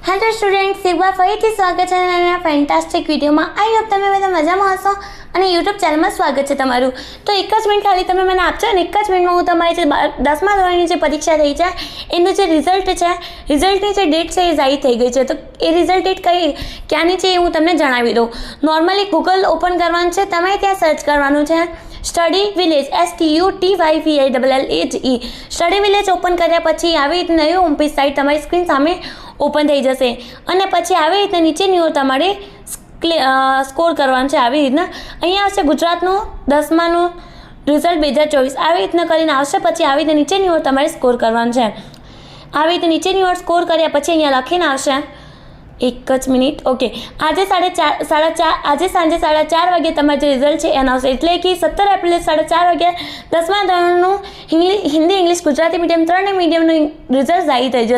Hello students, એક વાર ફરીથી સ્વાગત છે અને ફેન્ટાસ્ટિક વિડીયોમાં. આઈ હોપ તમે બધા મજામાં હશો અને યુટ્યુબ ચેનલમાં સ્વાગત છે તમારું. તો એક જ મિનિટ ખાલી તમે મને આપજો અને એક જ મિનિટમાં હું તમારી જે 10મા ધોરણની જે પરીક્ષા થઈ છે એનું જે રિઝલ્ટ છે, રિઝલ્ટની જે ડેટ છે એ જાહેર થઈ ગઈ છે. તો એ રિઝલ્ટ ડેટ ક્યાંની છે એ હું તમને જણાવી દઉં. નોર્મલી ગૂગલ ઓપન કરવાનું છે, તમારે ત્યાં સર્ચ કરવાનું છે study village, STUDYVILLAGE. Study village open કર્યા પછી આવી રીતે નવી હોમ પેજ સાઇટ તમારી સ્ક્રીન સામે ઓપન થઈ જશે અને પછી આવી રીતે નીચેની ઓર તમારે સ્કોર કરવાનું છે. આવી રીતના અહીંયા આવશે ગુજરાતનું 10માનું રિઝલ્ટ 2024 આવી રીતના કરીને આવશે. પછી આવી રીતે નીચેની ઓર તમારે સ્કોર કરવાનું છે. આવી રીતે નીચેની ઓર સ્કોર કર્યા પછી અહીંયા લખીને આવશે, એક જ મિનિટ. ઓકે, આજે સાંજે 4:30 વાગે તમારું જે રિઝલ્ટ છે એના આવશે. એટલે કે 17 એપ્રિલે 4:30 વાગે 10મા ધોરણનું હિન્દી, ઇંગ્લિશ, ગુજરાતી મીડિયમ ત્રણેય મીડિયમનું રિઝલ્ટ જાહેર થઈ જશે.